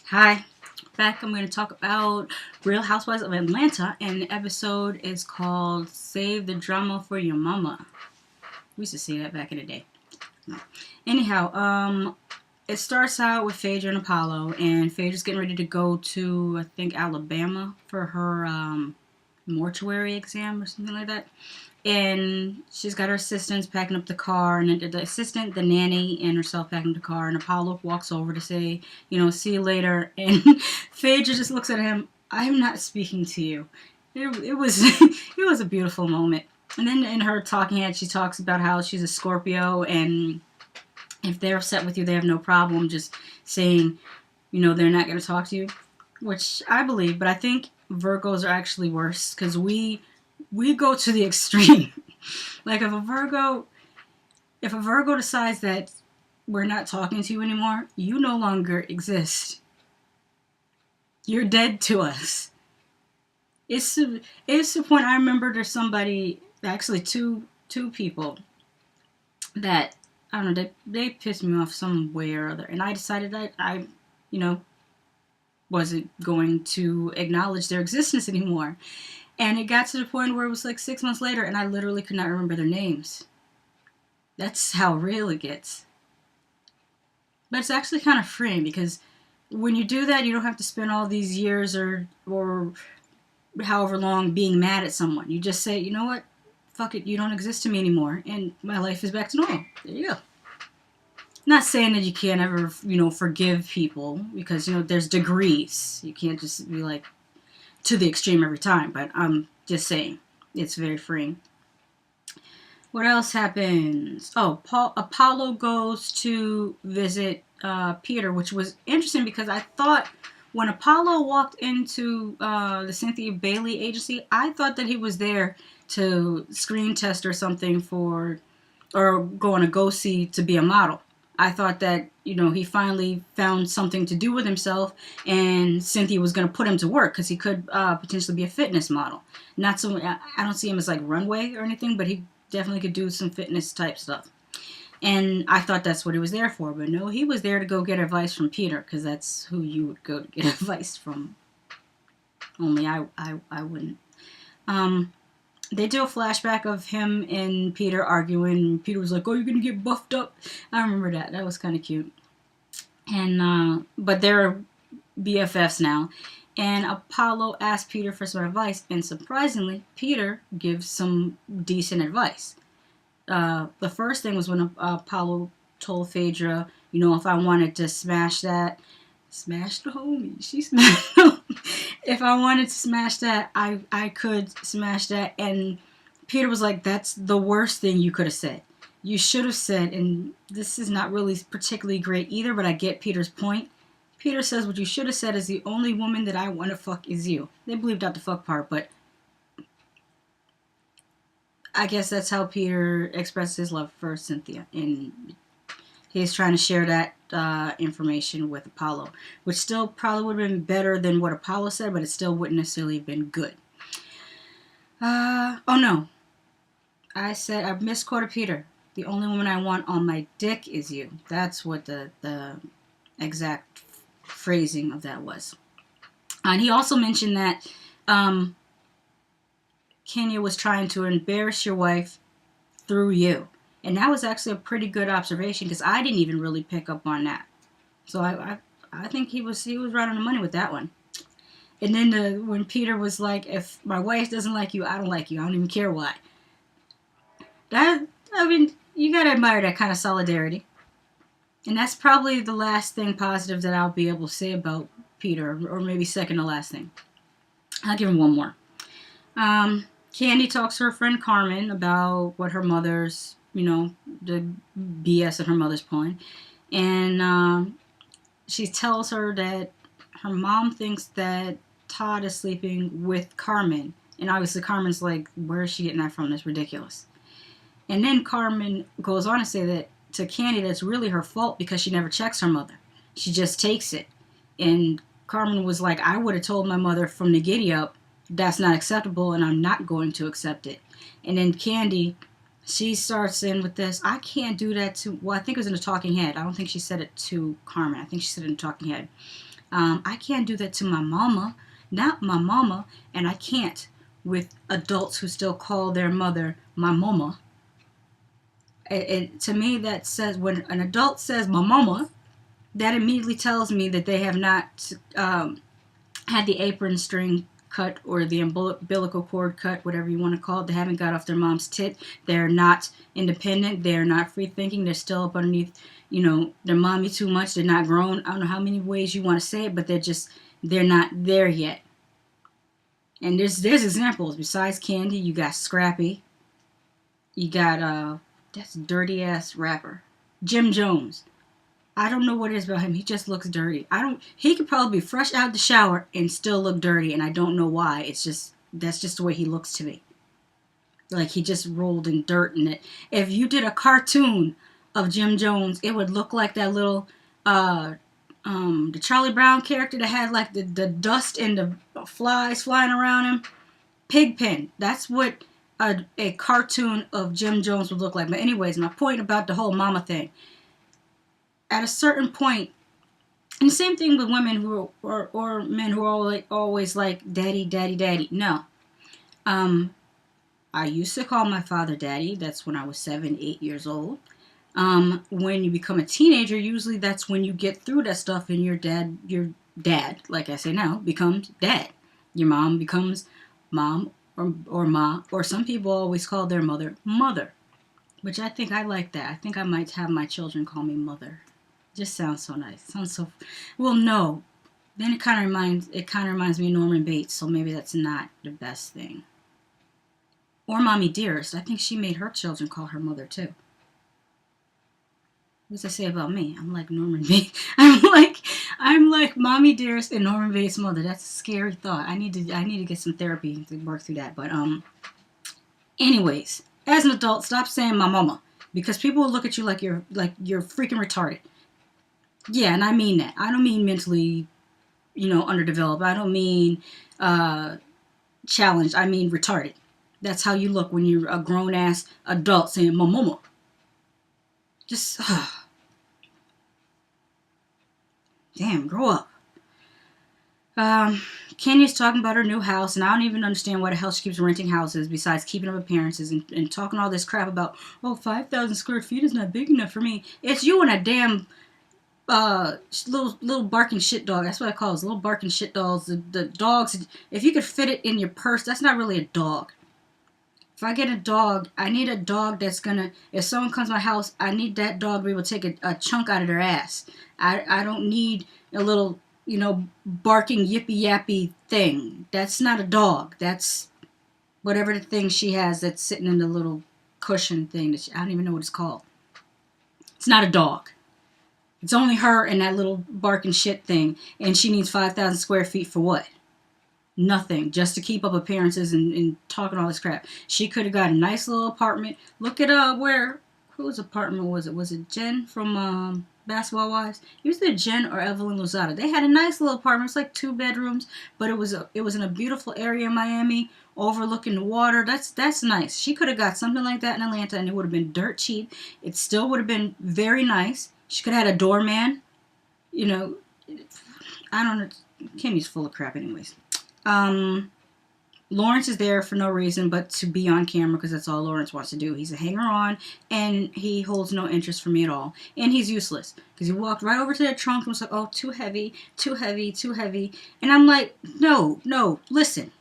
Hi, back. I'm going to talk about Real Housewives of Atlanta, and the episode is called Save the Drama for Your Mama. We used to say that back in the day. Anyhow, it starts out with Phaedra and Apollo, and Phaedra's getting ready to go to, I think, Alabama for her mortuary exam or something like that. And she's got her assistants packing up the car, and the assistant, the nanny, and herself packing up the car. And Apollo walks over to say, see you later. And Phaedra just looks at him. I'm not speaking to you. It was it was a beautiful moment. And then in her talking head, she talks about how she's a Scorpio, and if they're upset with you, they have no problem just saying, they're not going to talk to you, which I believe. But I think Virgos are actually worse because we go to the extreme. Like if a Virgo decides that we're not talking to you anymore, you no longer exist. You're dead to us. It's to the point. I remember there's somebody, actually two people that, I don't know, they pissed me off some way or other, and I decided that I wasn't going to acknowledge their existence anymore. And it got to the point where it was like 6 months later, and I literally could not remember their names. That's how real it gets. But it's actually kind of freeing, because when you do that, you don't have to spend all these years or however long being mad at someone. You just say, you know what? Fuck it, you don't exist to me anymore, and my life is back to normal. There you go. Not saying that you can't ever, forgive people, because, there's degrees. You can't just be like, to the extreme every time, but I'm just saying it's very freeing. What else happens? Oh, Apollo goes to visit Peter, which was interesting because I thought when Apollo walked into the Cynthia Bailey agency, I thought that he was there to screen test or something or go on a go-see to be a model. I thought that, he finally found something to do with himself, and Cynthia was going to put him to work because he could potentially be a fitness model. Not so, I don't see him as like runway or anything, but he definitely could do some fitness type stuff. And I thought that's what he was there for, but no, he was there to go get advice from Peter, because that's who you would go to get advice from. Only I wouldn't. They do a flashback of him and Peter arguing. Peter was like, "Oh, you're gonna get buffed up." I remember that. That was kind of cute. And but they're BFFs now. And Apollo asked Peter for some advice, and surprisingly, Peter gives some decent advice. The first thing was when Apollo told Phaedra, if I wanted to smash the homie. She smashed him. If I wanted to smash that, I could smash that. And Peter was like, that's the worst thing you could have said. You should have said, and this is not really particularly great either, but I get Peter's point. Peter says, what you should have said is, the only woman that I want to fuck is you. They believed out the fuck part, but I guess that's how Peter expressed his love for Cynthia. And he's trying to share that information with Apollo, which still probably would have been better than what Apollo said, but it still wouldn't necessarily have been good. Oh no. I misquoted Peter. The only woman I want on my dick is you. That's what the exact phrasing of that was. And he also mentioned that Kenya was trying to embarrass your wife through you. And that was actually a pretty good observation, because I didn't even really pick up on that. So I think he was right on the money with that one. And then when Peter was like, if my wife doesn't like you, I don't like you. I don't even care why. You gotta admire that kind of solidarity. And that's probably the last thing positive that I'll be able to say about Peter, or maybe second to last thing. I'll give him one more. Candy talks to her friend Carmen about what her mother's, the BS that her mother's pulling. And she tells her that her mom thinks that Todd is sleeping with Carmen. And obviously Carmen's like, where is she getting that from? That's ridiculous. And then Carmen goes on to say that to Candy, that's really her fault, because she never checks her mother. She just takes it. And Carmen was like, I would have told my mother from the giddy up, that's not acceptable, and I'm not going to accept it. And then Candy, she starts in with this, I can't do that to, well, I think it was in the talking head. I don't think she said it to Carmen. I think she said it in the talking head. I can't do that to my mama, not my mama, and I can't with adults who still call their mother my mama. To me, that says, when an adult says my mama, that immediately tells me that they have not had the apron string cut or the umbilical cord cut, whatever you want to call it. They haven't got off their mom's tit. They're not independent. They're not free thinking. They're still up underneath, their mommy too much. They're not grown. I don't know how many ways you want to say it, but they're not there yet. And there's examples. Besides Candy, you got Scrappy. You got, that's a dirty ass rapper. Jim Jones. I don't know what it is about him. He just looks dirty. He could probably be fresh out the shower and still look dirty, and I don't know why. That's just the way he looks to me. Like he just rolled in dirt in it. If you did a cartoon of Jim Jones, it would look like that little, the Charlie Brown character that had like the dust and the flies flying around him. Pigpen. That's what a cartoon of Jim Jones would look like. But anyways, my point about the whole mama thing. At a certain point, and the same thing with women who are, or men who are always like, daddy, daddy, daddy. No. I used to call my father daddy. That's when I was 7, 8 years old. When you become a teenager, usually that's when you get through that stuff and your dad, like I say now, becomes dad. Your mom becomes mom or ma, or some people always call their mother mother, which I think I like that. I think I might have my children call me mother. Just sounds so nice. Sounds so, well, no. Then it kind of reminds me of Norman Bates, so maybe that's not the best thing. Or Mommy Dearest. I think she made her children call her mother too. What does that say about me? I'm like Norman Bates. I'm like Mommy Dearest and Norman Bates' mother. That's a scary thought. I need to get some therapy to work through that. But anyways, as an adult, stop saying my mama, because people will look at you like you're freaking retarded. Yeah, and I mean that. I don't mean mentally, underdeveloped. I don't mean challenged. I mean retarded. That's how you look when you're a grown-ass adult saying my mama. Just, damn, grow up. Kenya's talking about her new house, and I don't even understand why the hell she keeps renting houses besides keeping up appearances and talking all this crap about, 5,000 square feet is not big enough for me. It's you and a damn little barking shit dog. That's what I call it. Little barking shit dogs. The dogs, if you could fit it in your purse, that's not really a dog. If I get a dog, I need a dog that's gonna, if someone comes to my house, I need that dog to be able to take a chunk out of their ass. I don't need a little, barking yippy yappy thing. That's not a dog. That's whatever the thing she has that's sitting in the little cushion thing that I don't even know what it's called. It's not a dog. It's only her and that little barking shit thing, and she needs 5,000 square feet for what? Nothing, just to keep up appearances and talking all this crap. She could have got a nice little apartment. Look at whose apartment was it? Was it Jen from Basketball Wives? It was either Jen or Evelyn Lozada. They had a nice little apartment. It's like 2 bedrooms, but it was in a beautiful area in Miami, overlooking the water. That's nice. She could have got something like that in Atlanta, and it would have been dirt cheap. It still would have been very nice. She could have had a doorman. I don't know. Kimmy's full of crap anyways. Lawrence is there for no reason but to be on camera, because that's all Lawrence wants to do. He's a hanger-on, and he holds no interest for me at all. And he's useless, because he walked right over to that trunk and was like, oh, too heavy, too heavy, too heavy. And I'm like, no, listen.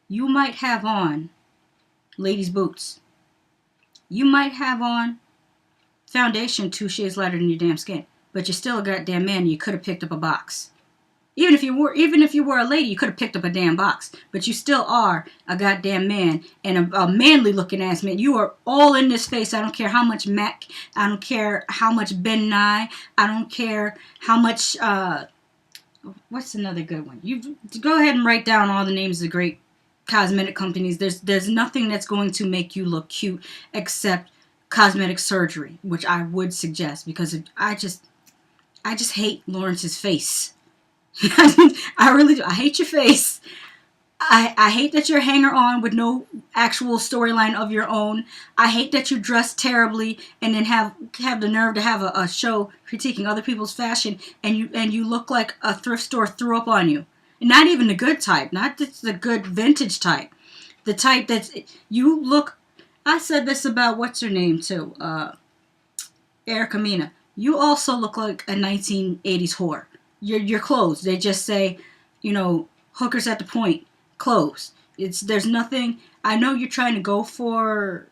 You might have on ladies' boots. You might have on foundation 2 shades lighter than your damn skin, but you're still a goddamn man, and you could have picked up a box. Even if you were a lady, you could have picked up a damn box. But you still are a goddamn man, and a manly looking ass man. You are all in this face. I don't care how much Mac. I don't care how much Ben Nye. I don't care how much. What's another good one? You go ahead and write down all the names of the great cosmetic companies. There's nothing that's going to make you look cute except cosmetic surgery, which I would suggest, because I just hate Lawrence's face. I really do. I hate your face. I hate that you're a hanger-on with no actual storyline of your own. I hate that you dress terribly and then have the nerve to have a show critiquing other people's fashion, and you look like a thrift store threw up on you. Not even the good type, not the good vintage type. The type that's, you look, I said this about what's her name too, Erica Mena. You also look like a 1980s whore. Your clothes, they just say, hookers at the point. Clothes. There's nothing. I know you're trying to go for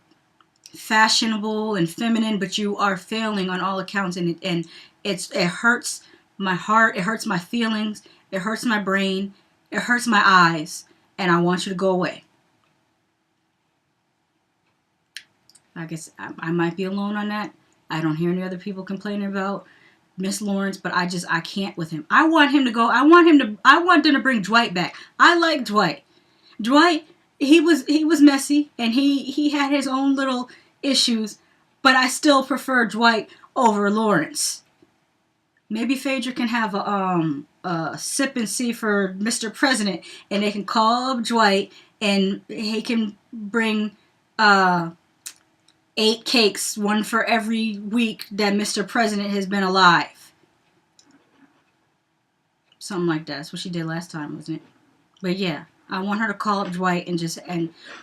fashionable and feminine, but you are failing on all accounts, and it hurts my heart. It hurts my feelings. It hurts my brain. It hurts my eyes, and I want you to go away. I guess I might be alone on that. I don't hear any other people complaining about Miss Lawrence, but I can't with him. I want him to go. I want them to bring Dwight back. I like Dwight. Dwight, he was messy, and he had his own little issues, but I still prefer Dwight over Lawrence. Maybe Phaedra can have a sip and see for Mr. President, and they can call up Dwight, and he can bring 8 cakes, one for every week that Mr. President has been alive. Something like that. That's what she did last time, wasn't it? But yeah, I want her to call up Dwight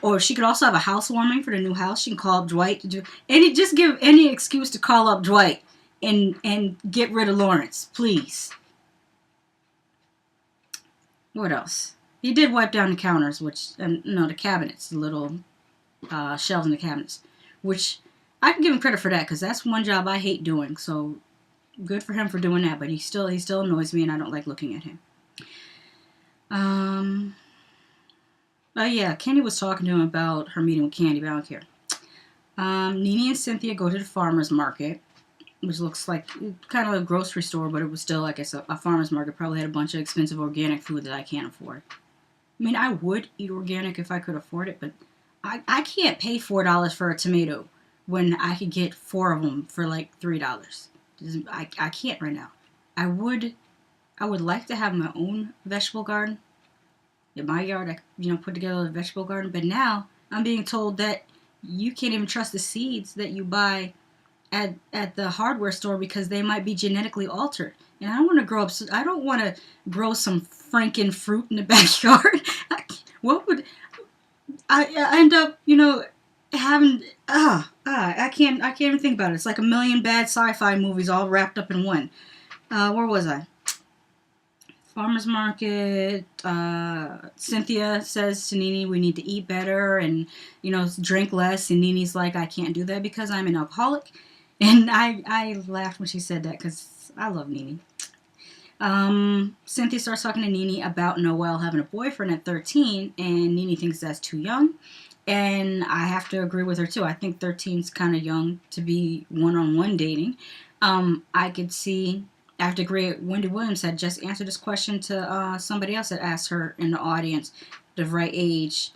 or she could also have a housewarming for the new house. She can call up Dwight to do just give any excuse to call up Dwight and get rid of Lawrence, please. What else? He did wipe down the counters, the cabinets, the little shelves in the cabinets. Which, I can give him credit for that, because that's one job I hate doing. So, good for him for doing that. But he still annoys me, and I don't like looking at him. Oh yeah, Candy was talking to him about her meeting with Candy, but I don't care. Nene and Cynthia go to the farmer's market, which looks like kind of a grocery store, but it was still, I guess, a farmer's market. Probably had a bunch of expensive organic food that I can't afford. I mean, I would eat organic if I could afford it, but I can't pay $4 for a tomato when I could get 4 of them for like $3. I can't right now. I would like to have my own vegetable garden. In my yard, I put together a vegetable garden. But now I'm being told that you can't even trust the seeds that you buy at the hardware store because they might be genetically altered. And I don't want to grow some Franken fruit in the backyard. What would I end up, having, I can't even think about it. It's like a million bad sci-fi movies all wrapped up in one. Where was I? Farmer's market. Cynthia says to Nene, we need to eat better and, drink less. And Nene's like, I can't do that because I'm an alcoholic. And I laughed when she said that because I love Nene. Cynthia starts talking to Nene about Noelle having a boyfriend at 13, and Nene thinks that's too young. And I have to agree with her too. I think 13's kind of young to be one-on-one dating. I have to agree. Wendy Williams had just answered this question to somebody else that asked her in the audience the right age.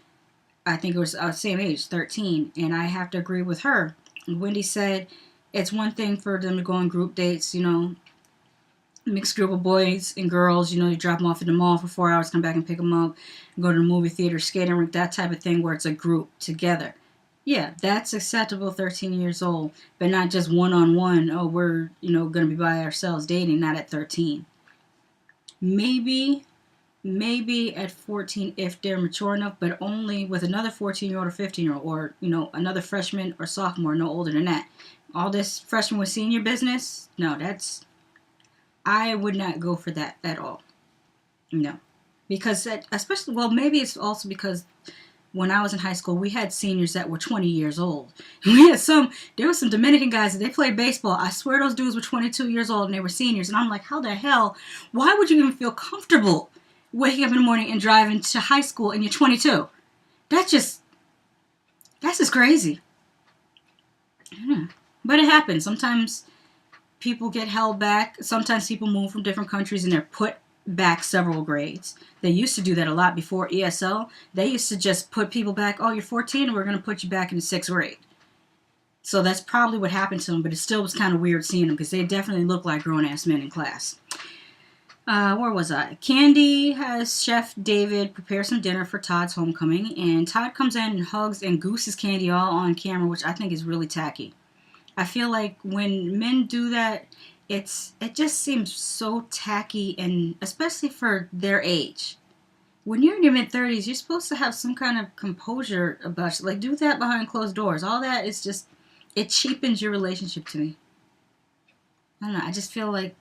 I think it was same age, 13. And I have to agree with her. Wendy said it's one thing for them to go on group dates, mixed group of boys and girls, you drop them off at the mall for 4 hours, come back and pick them up, go to the movie theater, skating rink, that type of thing where it's a group together. Yeah, that's acceptable, 13 years old, but not just one-on-one, we're, going to be by ourselves dating, not at 13. Maybe at 14 if they're mature enough, but only with another 14-year-old or 15-year-old or, another freshman or sophomore, no older than that. All this freshman with senior business, no, I would not go for that at all. No. Because maybe it's also because when I was in high school, we had seniors that were 20 years old. There were some Dominican guys that they played baseball. I swear those dudes were 22 years old and they were seniors. And I'm like, how the hell, why would you even feel comfortable waking up in the morning and driving to high school and you're 22? That's just crazy. I don't know. But it happens. Sometimes people get held back. Sometimes people move from different countries and they're put back several grades. They used to do that a lot before ESL. They used to just put people back, you're 14 and we're going to put you back in the 6th grade. So that's probably what happened to them, but it still was kind of weird seeing them because they definitely look like grown-ass men in class. Where was I? Candy has Chef David prepare some dinner for Todd's homecoming, and Todd comes in and hugs and gooses Candy all on camera, which I think is really tacky. I feel like when men do that, it just seems so tacky, and especially for their age. When you're in your mid-30s, you're supposed to have some kind of composure about you. Like, do that behind closed doors. All that is just, it cheapens your relationship to me. I don't know. I just feel like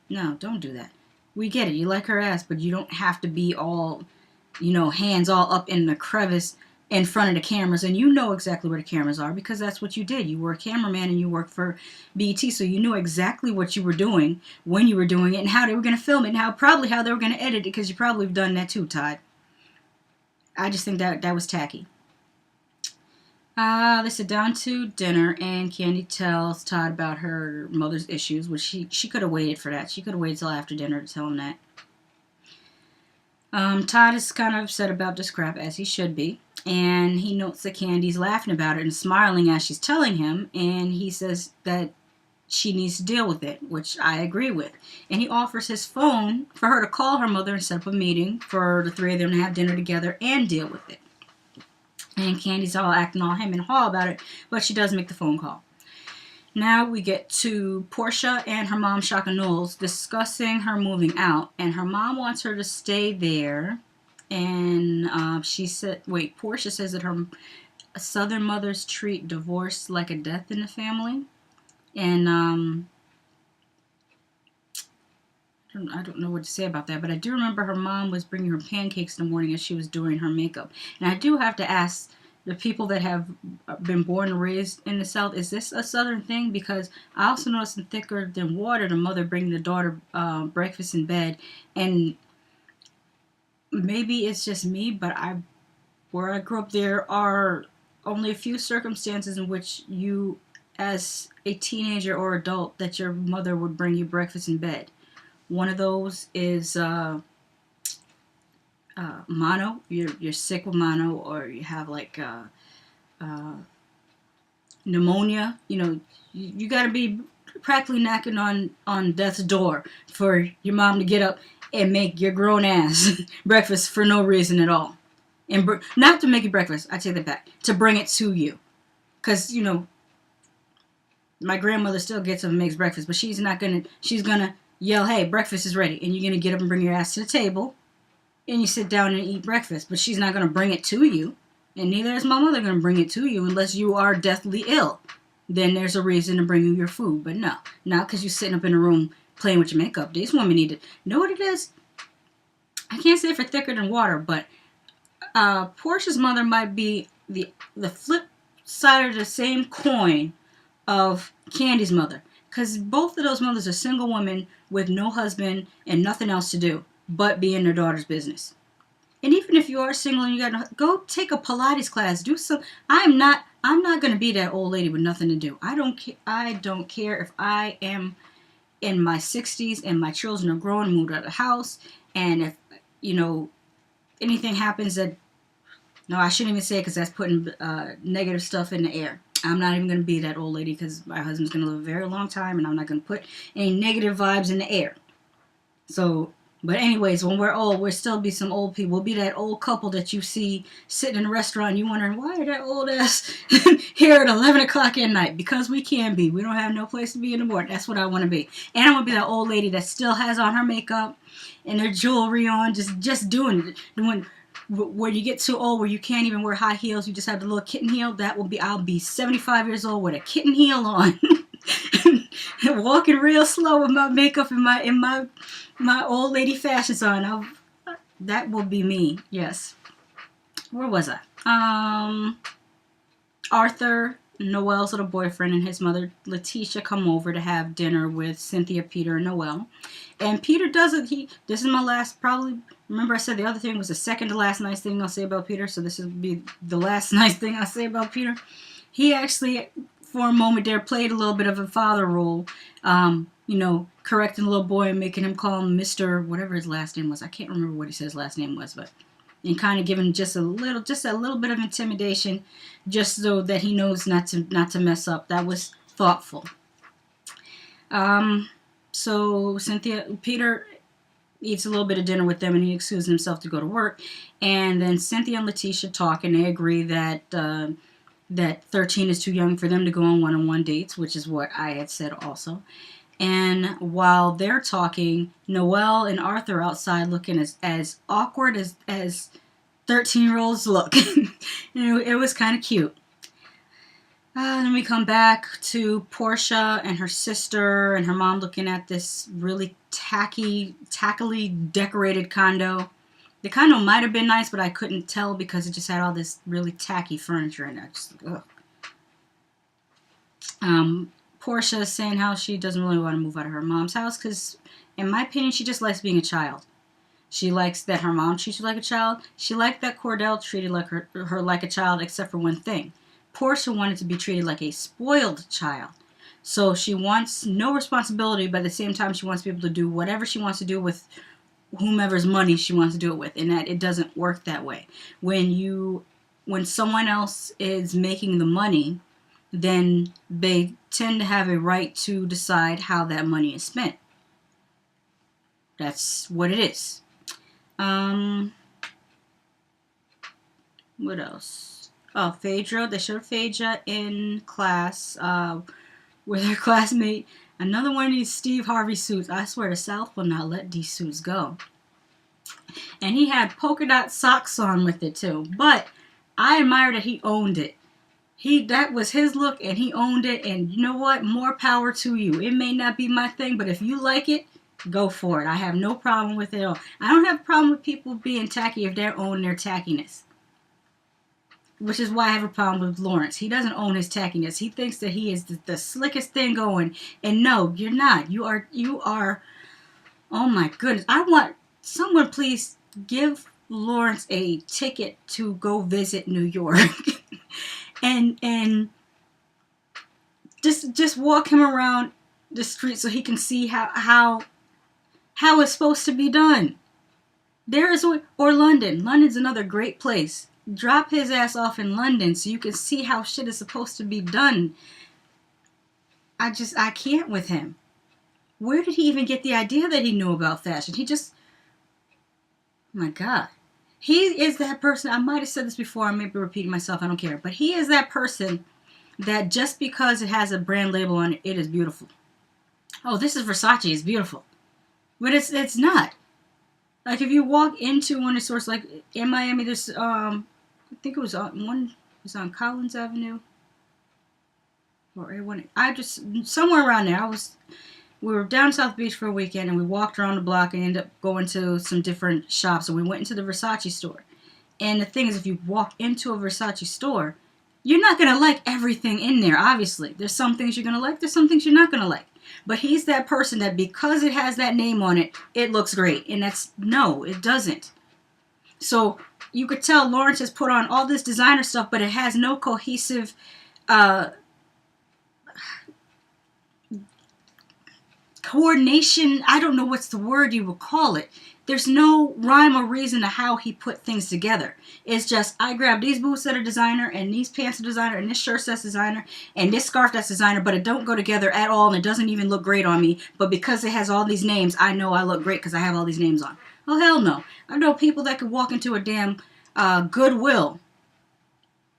no, don't do that. We get it. You like her ass, but you don't have to be all, hands all up in the crevice in front of the cameras. And you know exactly where the cameras are because that's what you did. You were a cameraman and you worked for BET, so you knew exactly what you were doing, when you were doing it, and how they were going to film it, and probably how they were going to edit it, because you probably have done that too, Todd. I just think that was tacky. They sit down to dinner, and Candy tells Todd about her mother's issues, which she could have waited for that. She could have waited till after dinner to tell him that. Todd is kind of upset about this crap, as he should be, and he notes that Candy's laughing about it and smiling as she's telling him, and he says that she needs to deal with it, which I agree with. And he offers his phone for her to call her mother and set up a meeting for the three of them to have dinner together and deal with it. And Candy's all acting all hem and haw about it, but she does make the phone call. Now we get to Portia and her mom, Shaka Knowles, discussing her moving out. And her mom wants her to stay there. And Portia says that her Southern mothers treat divorce like a death in the family. And I don't know what to say about that, but I do remember her mom was bringing her pancakes in the morning as she was doing her makeup. And I do have to ask the people that have been born and raised in the South, is this a Southern thing? Because I also noticed in Thicker Than Water, the mother bringing the daughter breakfast in bed. And maybe it's just me, but where I grew up, there are only a few circumstances in which you, as a teenager or adult, that your mother would bring you breakfast in bed. One of those is mono. You're sick with mono, or you have like pneumonia. You got to be practically knocking on death's door for your mom to get up and make your grown ass breakfast for no reason at all. And not to make you breakfast, I take that back. To bring it to you. Because, my grandmother still gets up and makes breakfast, but she's gonna yell, hey, breakfast is ready. And you're gonna get up and bring your ass to the table. And you sit down and eat breakfast. But she's not gonna bring it to you. And neither is my mother gonna bring it to you unless you are deathly ill. Then there's a reason to bring you your food. But no. Not because you're sitting up in a room playing with your makeup. These women need to know what it is. I can't say for Thicker Than Water, but Portia's mother might be the flip side of the same coin of Candy's mother. Because both of those mothers are single women with no husband and nothing else to do but be in their daughter's business. And even if you are single and you go take a Pilates class, do some. I'm not going to be that old lady with nothing to do. I don't care if I am in my 60s and my children are grown and moved out of the house, and if anything happens that, no, I shouldn't even say it because that's putting negative stuff in the air. I'm not even going to be that old lady because my husband's going to live a very long time, and I'm not going to put any negative vibes in the air. So, but anyways, when we're old, we'll still be some old people. We'll be that old couple that you see sitting in a restaurant and you wondering, why are that old ass here at 11 o'clock at night? Because we can be. We don't have no place to be in the morning. That's what I want to be. And I want to be that old lady that still has on her makeup and her jewelry on, just doing it. When you get too old where you can't even wear high heels, you just have the little kitten heel, I'll be 75 years old with a kitten heel on. And walking real slow with my makeup and my old lady fashions on. That will be me, yes. Where was I? Arthur, Noel's little boyfriend, and his mother, Letitia, come over to have dinner with Cynthia, Peter, and Noel. And Peter does it. This is my last, probably, remember I said the other thing was the second to last nice thing I'll say about Peter, so this will be the last nice thing I'll say about Peter. He actually, for a moment there, played a little bit of a father role, correcting the little boy and making him call him Mr. whatever his last name was. I can't remember what he said his last name was, but and kind of giving just a little bit of intimidation, just so that he knows not to mess up. That was thoughtful. So Peter eats a little bit of dinner with them, and he excuses himself to go to work. And then Cynthia and Letitia talk, and they agree that that 13 is too young for them to go on one-on-one dates, which is what I had said also. And while they're talking, Noelle and Arthur outside looking as awkward as 13-year-olds look. It was kind of cute. Then we come back to Portia and her sister and her mom looking at this really tackily decorated condo. The condo might have been nice, but I couldn't tell because it just had all this really tacky furniture in it. Just, Portia is saying how she doesn't really want to move out of her mom's house because, in my opinion, she just likes being a child. She likes that her mom treats her like a child. She liked that Cordell treated like her like a child, except for one thing. Portia wanted to be treated like a spoiled child. So she wants no responsibility, but at the same time she wants to be able to do whatever she wants to do with whomever's money she wants to do it with, and that it doesn't work that way. When someone else is making the money, then they tend to have a right to decide how that money is spent. That's what it is. What else? Oh, Phaedra. They showed Phaedra in class with her classmate. Another one of these Steve Harvey suits. I swear the South will not let these suits go. And he had polka dot socks on with it too. But I admire that he owned it. That was his look and he owned it. And you know what? More power to you. It may not be my thing, but if you like it, go for it. I have no problem with it at all. I don't have a problem with people being tacky if they own their tackiness. Which is why I have a problem with Lawrence. He doesn't own his tackiness. He thinks that he is the slickest thing going. And no, you're not. You are, oh my goodness. I want someone please give Lawrence a ticket to go visit New York. and just walk him around the street so he can see how it's supposed to be done. Or London. London's another great place. Drop his ass off in London so you can see how shit is supposed to be done. I can't with him. Where did he even get the idea that he knew about fashion? Oh my God. He is that person. I might have said this before. I may be repeating myself. I don't care. But he is that person that just because it has a brand label on it, it is beautiful. Oh, this is Versace. It's beautiful. But it's not. Like if you walk into one of the stores, like in Miami, there's I think it was on Collins Avenue, or somewhere around there. We were down South Beach for a weekend, and we walked around the block and ended up going to some different shops. And we went into the Versace store. And the thing is, if you walk into a Versace store, you're not gonna like everything in there. Obviously, there's some things you're gonna like. There's some things you're not gonna like. But he's that person that because it has that name on it, it looks great. And no, it doesn't. So you could tell Lawrence has put on all this designer stuff, but it has no cohesive coordination. I don't know what's the word you would call it. There's no rhyme or reason to how he put things together. It's just, I grabbed these boots that are designer, and these pants are designer, and this shirt that's designer, and this scarf that's designer, but it don't go together at all, and it doesn't even look great on me. But because it has all these names, I know I look great because I have all these names on. Oh, hell no. I know people that could walk into a damn Goodwill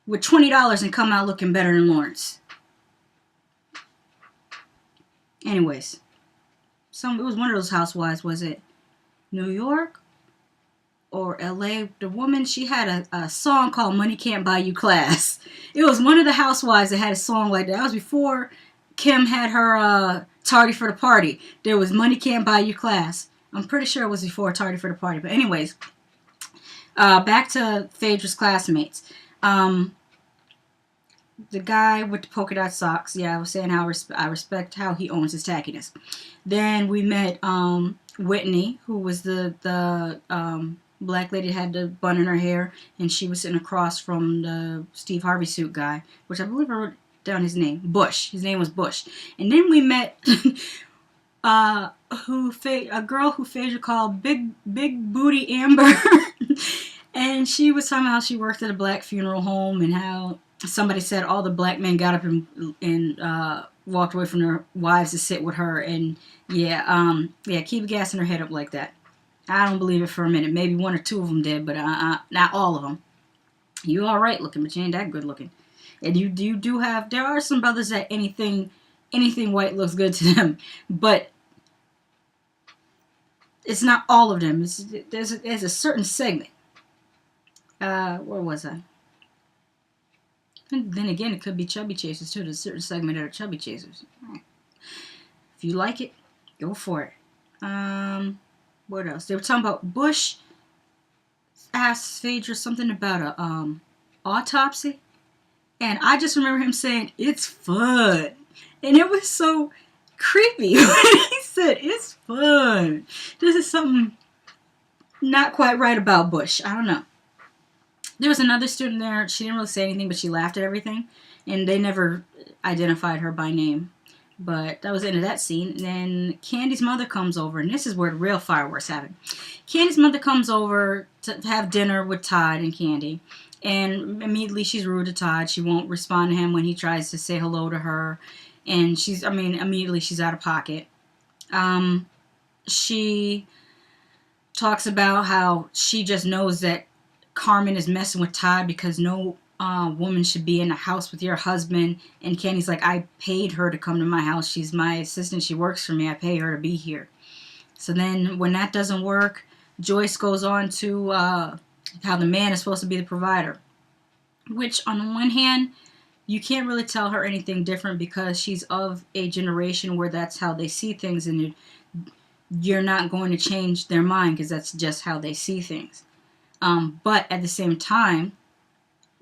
with $20 and come out looking better than Lawrence. Anyways. It was one of those housewives, was it New York or LA? The woman, she had a song called Money Can't Buy You Class. It was one of the housewives that had a song like that. That was before Kim had her Tardy for the Party. There was Money Can't Buy You Class. I'm pretty sure it was before Tardy for the Party. But anyways, back to Phaedra's classmates. The guy with the polka dot socks. Yeah, I was saying how I respect how he owns his tackiness. Then we met Whitney, who was the black lady that had the bun in her hair, and she was sitting across from the Steve Harvey suit guy, which I believe I wrote down his name. Bush. His name was Bush. And then we met a girl who Phaedra called Big Booty Amber. And she was talking about how she worked at a black funeral home and how somebody said all the black men got up and walked away from their wives to sit with her. And yeah, keep gassing her head up like that. I don't believe it for a minute. Maybe one or two of them did, but not all of them. You all right looking, but you ain't that good looking. And you do have, there are some brothers that anything white looks good to them, but it's not all of them. There's a certain segment. Where was I? And then again, it could be chubby chasers too. There's a certain segment that are chubby chasers. If you like it, go for it. What else? They were talking about Bush asked Phaedra something about a autopsy, and I just remember him saying it's fun, and it was so creepy when he said it's fun. This is something not quite right about Bush. I don't know. There was another student there. She didn't really say anything, but she laughed at everything, and they never identified her by name. But that was the end of that scene. And then Candy's mother comes over, and this is where the real fireworks happen. Candy's mother comes over to have dinner with Todd and Candy, and immediately she's rude to Todd. She won't respond to him when he tries to say hello to her, and immediately she's out of pocket. She talks about how she just knows that Carmen is messing with Todd because no woman should be in a house with your husband. And Candy's like, I paid her to come to my house. She's my assistant. She works for me. I pay her to be here. So then when that doesn't work, Joyce goes on to how the man is supposed to be the provider. Which on the one hand, you can't really tell her anything different because she's of a generation where that's how they see things, and you're not going to change their mind because that's just how they see things. But at the same time,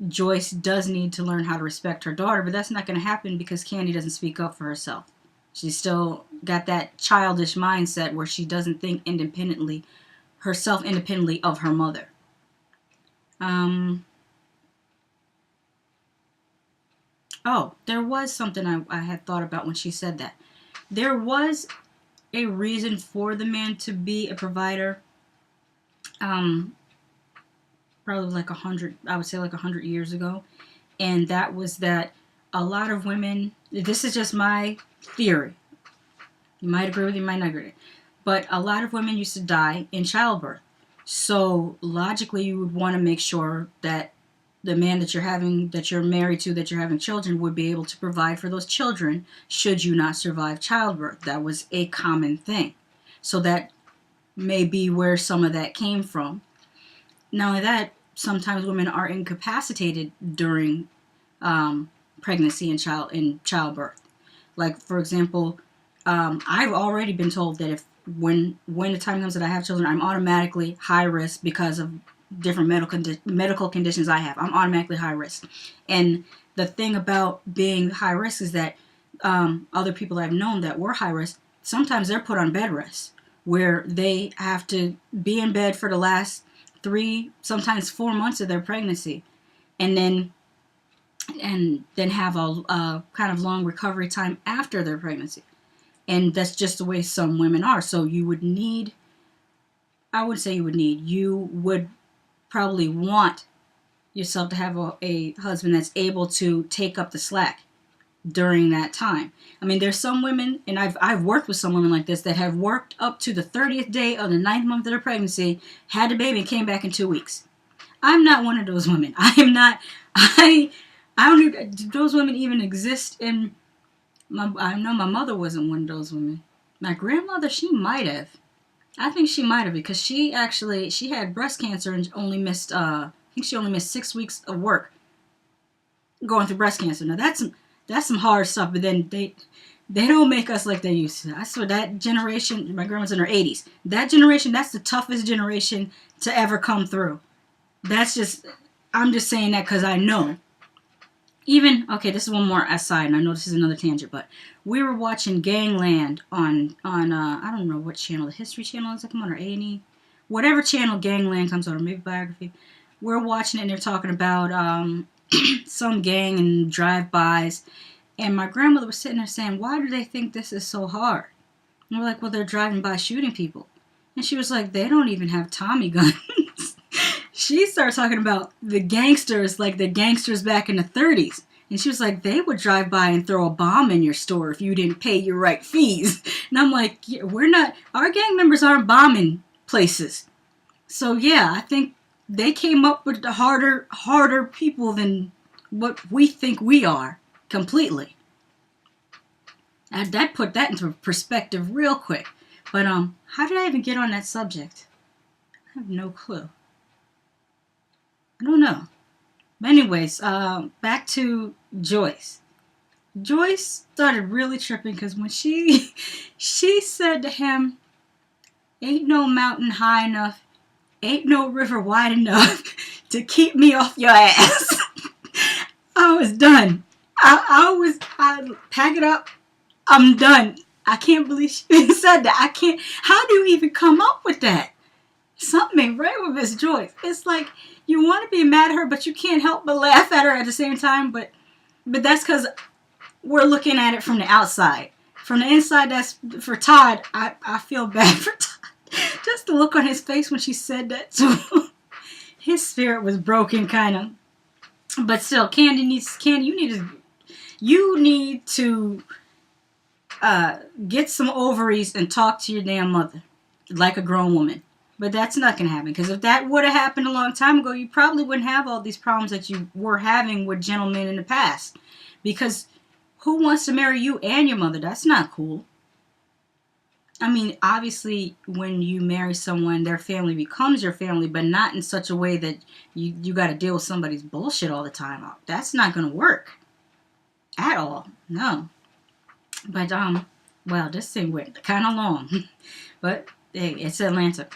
Joyce does need to learn how to respect her daughter, but that's not going to happen because Candy doesn't speak up for herself. She's still got that childish mindset where she doesn't think independently of her mother. Oh, there was something I had thought about when she said that. There was a reason for the man to be a provider. Probably like 100 years ago. And that was that a lot of women, this is just my theory. You might agree with it, you might not agree with it. But a lot of women used to die in childbirth. So logically you would want to make sure that the man that you're married to, that you're having children, would be able to provide for those children should you not survive childbirth. That was a common thing. So that may be where some of that came from. Not only that, sometimes women are incapacitated during pregnancy and childbirth. Like, for example, I've already been told that when the time comes that I have children, I'm automatically high risk because of different medical conditions I have. I'm automatically high risk. And the thing about being high risk is that other people I've known that were high risk, sometimes they're put on bed rest, where they have to be in bed for the last 3, sometimes 4 months of their pregnancy, and then have a kind of long recovery time after their pregnancy. And that's just the way some women are. So you would probably want yourself to have a husband that's able to take up the slack during that time. I mean, there's some women, and I've worked with some women like this, that have worked up to the 30th day of the 9th month of their pregnancy, had a baby, and came back in 2 weeks. I'm not one of those women. I am not. I don't. Do those women even exist? I know my mother wasn't one of those women. My grandmother, she might have. I think she might have, because she had breast cancer and only missed. I think she only missed 6 weeks of work going through breast cancer. Now that's some hard stuff, but then they don't make us like they used to. I swear that generation, my grandma's in her 80s. That generation, that's the toughest generation to ever come through. I'm just saying that because I know. Okay, this is one more aside, and I know this is another tangent, but we were watching Gangland on I don't know what channel, the History Channel is it come on, or A&E? Whatever channel Gangland comes on, or maybe Biography. We're watching it, and they're talking about some gang and drive-bys, and my grandmother was sitting there saying, why do they think this is so hard? And we're like, well, they're driving by shooting people. And she was like, they don't even have Tommy guns. She started talking about the gangsters, like the gangsters back in the 30s. And she was like, they would drive by and throw a bomb in your store if you didn't pay your right fees. And I'm like, yeah, our gang members aren't bombing places. So yeah, I think they came up with the harder people than what we think we are completely. And that put that into perspective real quick. But how did I even get on that subject? I have no clue. I don't know. But anyways, back to Joyce. Joyce started really tripping because when she said to him, "Ain't no mountain high enough, ain't no river wide enough to keep me off your ass." I was done. I pack it up. I'm done. I can't believe she even said that. I can't. How do you even come up with that? Something ain't right with Miss Joyce. It's like you want to be mad at her, but you can't help but laugh at her at the same time. But that's because we're looking at it from the outside. From the inside, that's for Todd. I feel bad for Todd. Just the look on his face when she said that to him. His spirit was broken, kind of. But still, Candy, you need to get some ovaries and talk to your damn mother like a grown woman. But that's not going to happen. Because if that would have happened a long time ago, you probably wouldn't have all these problems that you were having with gentlemen in the past. Because who wants to marry you and your mother? That's not cool. I mean, obviously, when you marry someone, their family becomes your family, but not in such a way that you got to deal with somebody's bullshit all the time. That's not going to work. At all. No. But, well, this thing went kind of long. But, hey, it's Atlanta.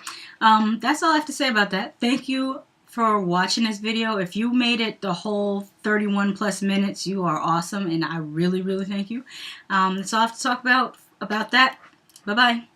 That's all I have to say about that. Thank you for watching this video. If you made it the whole 31 plus minutes, you are awesome, and I really, really thank you. That's all I have to talk about that. Bye-bye.